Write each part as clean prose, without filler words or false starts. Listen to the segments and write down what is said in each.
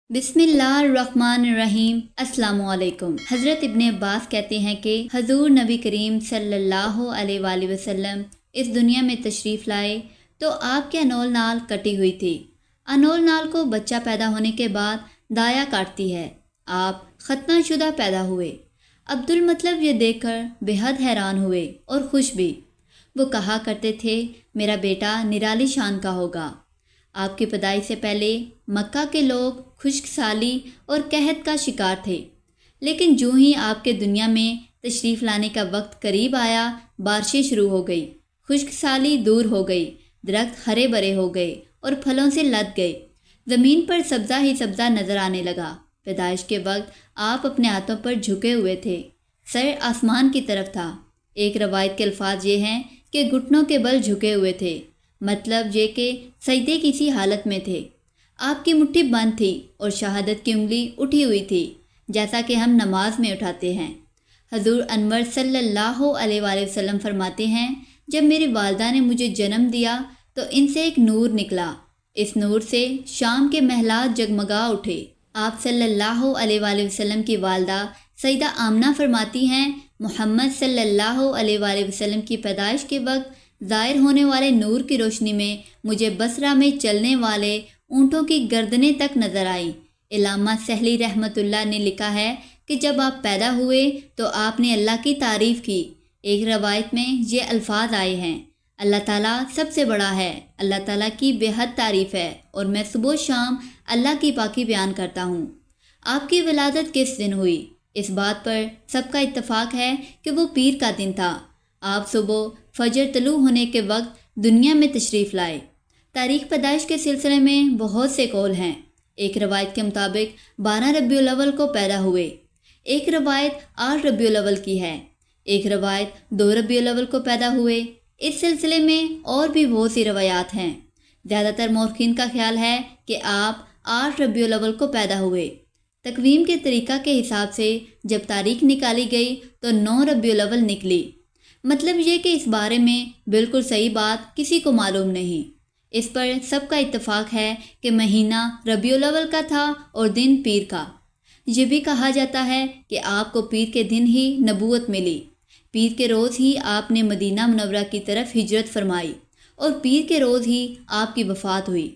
बिस्मिल्लाहिर्रहमानिर्रहीम। अस्सलामु अलैकुम। हज़रत इब्ने अब्बास कहते हैं कि हजूर नबी करीम सल्लल्लाहु अलैहि वसल्लम इस दुनिया में तशरीफ़ लाए तो आपके अनोल नाल कटी हुई थी। अनोल नाल को बच्चा पैदा होने के बाद दाया काटती है। आप खतना शुदा पैदा हुए। अब्दुल मतलब ये देखकर बेहद हैरान हुए और खुश भी। वो कहा करते थे, मेरा बेटा निराली शान का होगा। आपकी पैदाइश से पहले मक्का के लोग खुश्क साली और कहत का शिकार थे, लेकिन जो ही आपके दुनिया में तशरीफ़ लाने का वक्त करीब आया, बारिशें शुरू हो गई, खुश्क साली दूर हो गई, दरख्त हरे भरे हो गए और फलों से लद गए। ज़मीन पर सब्ज़ा ही सब्ज़ा नज़र आने लगा। पैदाइश के वक्त आप अपने हाथों पर झुके हुए थे, सर आसमान की तरफ था। एक रवायत के अल्फाज ये हैं कि घुटनों के बल झुके हुए थे, मतलब ये कि सजदे की सी हालत में थे। आपकी मुट्ठी बंद थी और शहादत की उंगली उठी हुई थी, जैसा कि हम नमाज में उठाते हैं। हजूर अनवर सल्लल्लाहु अलैहि वसल्लम फरमाते हैं, जब मेरी वालदा ने मुझे जन्म दिया तो इनसे एक नूर निकला। इस नूर से शाम के महलात जगमगा उठे। आप सल्लल्लाहु अलैहि वसल्लम की वालदा सईदा आमना फरमाती हैं, मोहम्मद सल्लल्लाहु अलैहि वसल्लम की पैदाइश के वक्त ज़ाहिर होने वाले नूर की रोशनी में मुझे बसरा में चलने वाले ऊँटों की गर्दनें तक नज़र आई। इलामा सहली रहमतुल्लाह ने लिखा है कि जब आप पैदा हुए तो आपने अल्लाह की तारीफ़ की। एक रवायत में ये अल्फाज आए हैं, अल्लाह ताला सबसे बड़ा है, अल्लाह ताला की बेहद तारीफ़ है और मैं सुबह शाम अल्लाह की पाकी बयान करता हूँ। आपकी विलादत किस दिन हुई? इस बात पर सबका इत्तफाक है कि वो पीर का दिन था। आप सुबह फजर तलू होने के वक्त दुनिया में तशरीफ़ लाए। तारीख़ पैदाइश के सिलसिले में बहुत से कौल हैं। एक रवायत के मुताबिक 12 रबीउल अव्वल को पैदा हुए, एक रवायत 8 रबीउल अव्वल की है, एक रवायत 2 रबीउल अव्वल को पैदा हुए। इस सिलसिले में और भी बहुत सी रवायात हैं। ज़्यादातर मौरखीन का ख्याल है कि आप 8 रबीउल अव्वल को पैदा हुए। तकवीम के तरीक़ा के हिसाब से जब तारीख़ निकाली गई तो 9 रबीउल अव्वल निकली। मतलब ये कि इस बारे में बिल्कुल सही बात किसी को मालूम नहीं। इस पर सबका इत्तफाक है कि महीना रबीउल अव्वल का था और दिन पीर का। ये भी कहा जाता है कि आपको पीर के दिन ही नबूवत मिली। पीर के रोज़ ही आपने मदीना मुनव्वरा की तरफ हिजरत फरमाई और पीर के रोज़ ही आपकी वफ़ात हुई।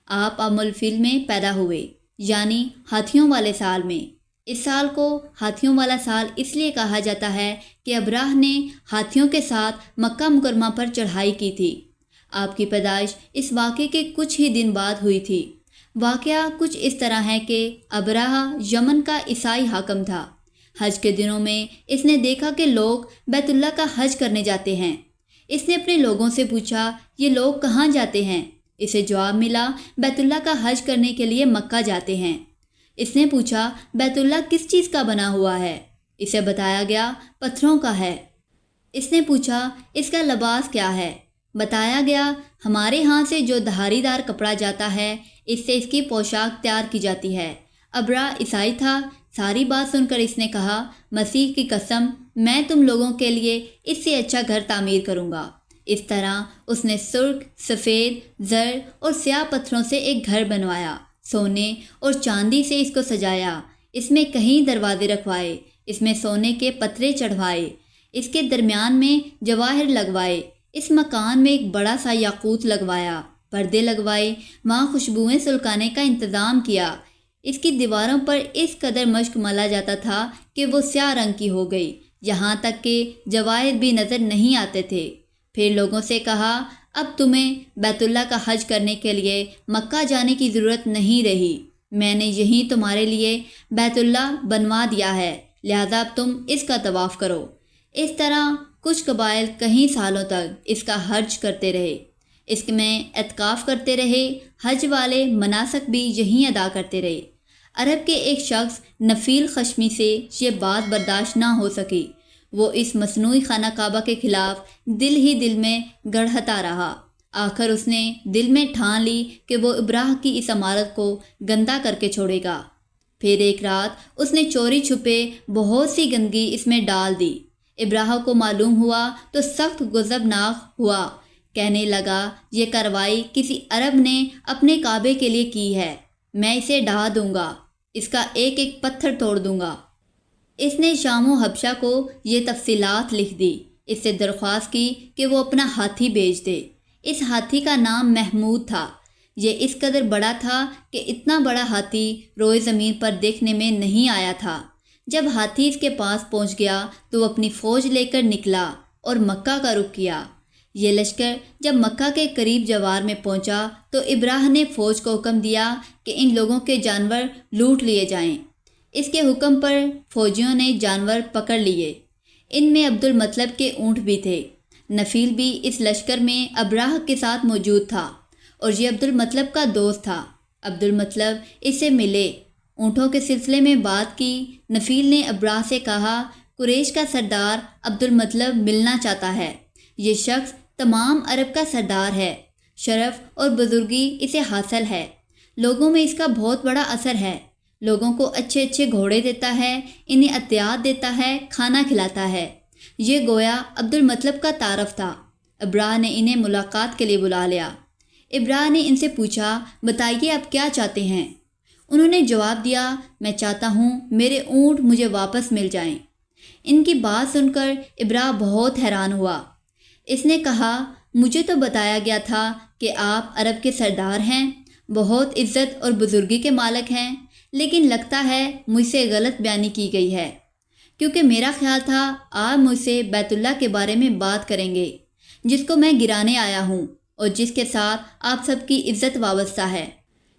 आप अमुल फिल में पैदा हुए, यानी हाथियों वाले साल में। इस साल को हाथियों वाला साल इसलिए कहा जाता है कि अबराह ने हाथियों के साथ मक्का मुकरमा पर चढ़ाई की थी। आपकी पैदाइश इस वाक़े के कुछ ही दिन बाद हुई थी। वाक़या कुछ इस तरह है कि अबराह यमन का ईसाई हाकम था। हज के दिनों में इसने देखा कि लोग बैतुल्लाह का हज करने जाते हैं। इसने अपने लोगों से पूछा, ये लोग कहाँ जाते हैं? इसे जवाब मिला, बैतुल्लाह का हज करने के लिए मक्का जाते हैं। इसने पूछा, बैतुल्लाह किस चीज़ का बना हुआ है? इसे बताया गया, पत्थरों का है। इसने पूछा, इसका लिबास क्या है? बताया गया, हमारे यहाँ से जो धारीदार कपड़ा जाता है, इससे इसकी पोशाक तैयार की जाती है। अबरा ईसाई था। सारी बात सुनकर इसने कहा, मसीह की कसम, मैं तुम लोगों के लिए इससे अच्छा घर तामीर करूँगा। इस तरह उसने सुर्ख, सफ़ेद, ज़र और स्याह पत्थरों से एक घर बनवाया। सोने और चांदी से इसको सजाया। इसमें कहीं दरवाजे रखवाए, इसमें सोने के पत्रे चढ़वाए, इसके दरमियान में जवाहर लगवाए। इस मकान में एक बड़ा सा याकूत लगवाया, पर्दे लगवाए, वहाँ खुशबुएं सुलगाने का इंतज़ाम किया। इसकी दीवारों पर इस कदर मश्क मला जाता था कि वो स्याह रंग की हो गई, यहाँ तक कि जवाहर भी नज़र नहीं आते थे। फिर लोगों से कहा, अब तुम्हें बैतुल्लाह का हज करने के लिए मक्का जाने की ज़रूरत नहीं रही। मैंने यहीं तुम्हारे लिए बैतुल्लाह बनवा दिया है, लिहाजा अब तुम इसका तवाफ़ करो। इस तरह कुछ कबाइल कई सालों तक इसका हज करते रहे, इसमें एतकाफ़ करते रहे। हज वाले मनासक भी यहीं अदा करते रहे। अरब के एक शख्स नफ़ील खशमी से ये बात बर्दाश्त ना हो सकी। वो इस मसनूई खाना काबा के ख़िलाफ़ दिल ही दिल में गड़हता रहा। आखिर उसने दिल में ठान ली कि वो इब्राह की इस इमारत को गंदा करके छोड़ेगा। फिर एक रात उसने चोरी छुपे बहुत सी गंदगी इसमें डाल दी। इब्राह को मालूम हुआ तो सख्त गज़बनाक हुआ। कहने लगा, ये कार्रवाई किसी अरब ने अपने काबे के लिए की है। میں اسے ڈھا دوں گا، اس کا ایک ایک پتھر توڑ دوں گا۔ اس نے شام و حبشہ کو یہ تفصیلات لکھ دی۔ اس سے درخواست کی کہ وہ اپنا ہاتھی بھیج دے۔ اس ہاتھی کا نام محمود تھا۔ یہ اس قدر بڑا تھا کہ اتنا بڑا ہاتھی روئے زمین پر دیکھنے میں نہیں آیا تھا۔ جب ہاتھی اس کے پاس پہنچ گیا تو وہ اپنی فوج لے کر نکلا اور مکہ کا رخ کیا۔ یہ لشکر جب مکہ کے قریب جوار میں پہنچا تو ابراہ نے فوج کو حکم دیا کہ ان لوگوں کے جانور لوٹ لیے جائیں۔ اس کے حکم پر فوجیوں نے جانور پکڑ لیے۔ ان میں عبد المطلب کے اونٹ بھی تھے۔ نفیل بھی اس لشکر میں ابراہ کے ساتھ موجود تھا اور یہ عبد المطلب کا دوست تھا۔ عبد المطلب اس سے ملے، اونٹوں کے سلسلے میں بات کی۔ نفیل نے ابراہ سے کہا، قریش کا سردار عبد المطلب ملنا چاہتا ہے۔ یہ شخص تمام عرب کا سردار ہے، شرف اور بزرگی اسے حاصل ہے، لوگوں میں اس کا بہت بڑا اثر ہے، لوگوں کو اچھے اچھے گھوڑے دیتا ہے، انہیں عطیات دیتا ہے، کھانا کھلاتا ہے۔ یہ گویا عبد المطلب کا تعارف تھا۔ ابراہ نے انہیں ملاقات کے لیے بلا لیا۔ ابراہ نے ان سے پوچھا، بتائیے آپ کیا چاہتے ہیں؟ انہوں نے جواب دیا، میں چاہتا ہوں میرے اونٹ مجھے واپس مل جائیں۔ ان کی بات سن کر ابراہ بہت حیران ہوا۔ اس نے کہا، مجھے تو بتایا گیا تھا کہ آپ عرب کے سردار ہیں، بہت عزت اور بزرگی کے مالک ہیں، لیکن لگتا ہے مجھ سے غلط بیانی کی گئی ہے، کیونکہ میرا خیال تھا آپ مجھ سے بیت اللہ کے بارے میں بات کریں گے، جس کو میں گرانے آیا ہوں اور جس کے ساتھ آپ سب کی عزت وابستہ ہے،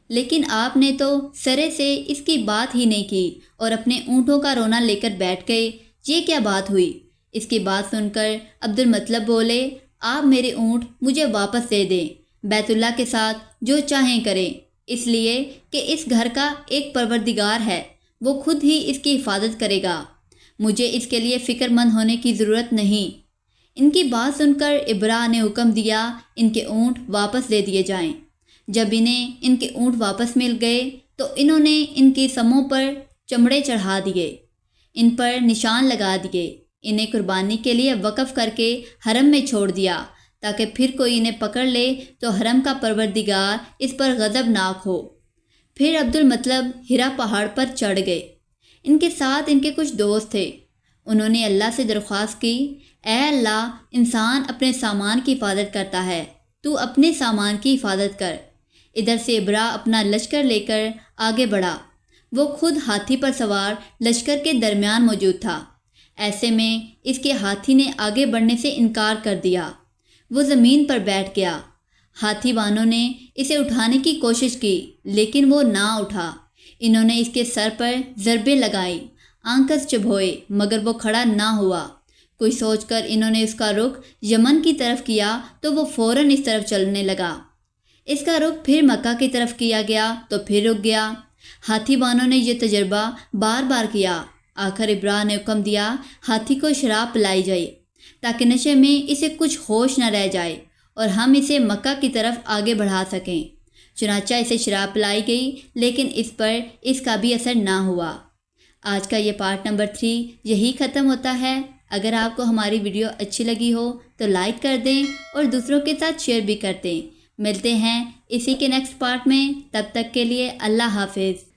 لیکن آپ نے تو سرے سے اس کی بات ہی نہیں کی اور اپنے اونٹوں کا رونا لے کر بیٹھ گئے۔ یہ کیا بات ہوئی؟ اس کی بات سن کر عبد المطلب بولے، آپ میرے اونٹ مجھے واپس دے دیں، بیت اللہ کے ساتھ جو چاہیں کریں، اس لیے کہ اس گھر کا ایک پروردگار ہے، وہ خود ہی اس کی حفاظت کرے گا، مجھے اس کے لیے فکر مند ہونے کی ضرورت نہیں۔ ان کی بات سن کر ابراہ نے حکم دیا، ان کے اونٹ واپس دے دیے جائیں۔ جب انہیں ان کے اونٹ واپس مل گئے تو انہوں نے ان کی سموں پر چمڑے چڑھا دیے، ان پر نشان لگا دیے، انہیں قربانی کے لیے وقف کر کے حرم میں چھوڑ دیا تاکہ پھر کوئی انہیں پکڑ لے تو حرم کا پروردگار اس پر غضبناک ہو۔ پھر عبد المطلب ہرا پہاڑ پر چڑھ گئے۔ ان کے ساتھ ان کے کچھ دوست تھے۔ انہوں نے اللہ سے درخواست کی، اے اللہ، انسان اپنے سامان کی حفاظت کرتا ہے، تو اپنے سامان کی حفاظت کر۔ ادھر سے ابراہ اپنا لشکر لے کر آگے بڑھا۔ وہ خود ہاتھی پر سوار لشکر کے درمیان موجود تھا۔ ایسے میں اس کے ہاتھی نے آگے بڑھنے سے انکار کر دیا۔ وہ زمین پر بیٹھ گیا۔ ہاتھی بانوں نے اسے اٹھانے کی کوشش کی لیکن وہ نہ اٹھا۔ انہوں نے اس کے سر پر ضربیں لگائی، آنکس چبھوئے، مگر وہ کھڑا نہ ہوا۔ کوئی سوچ کر انہوں نے اس کا رخ یمن کی طرف کیا تو وہ فوراً اس طرف چلنے لگا۔ اس کا رخ پھر مکہ کی طرف کیا گیا تو پھر رک گیا۔ ہاتھی بانوں نے یہ تجربہ بار بار کیا۔ آخر ابراہ نے حکم دیا، ہاتھی کو شراب پلائی جائے تاکہ نشے میں اسے کچھ ہوش نہ رہ جائے اور ہم اسے مکہ کی طرف آگے بڑھا سکیں۔ چنانچہ اسے شراب پلائی گئی لیکن اس پر اس کا بھی اثر نہ ہوا۔ آج کا یہ پارٹ نمبر 3 یہی ختم ہوتا ہے۔ اگر آپ کو ہماری ویڈیو اچھی لگی ہو تو لائک کر دیں اور دوسروں کے ساتھ شیئر بھی کر دیں۔ ملتے ہیں اسی کے نیکسٹ پارٹ میں، تب تک کے لیے اللہ حافظ۔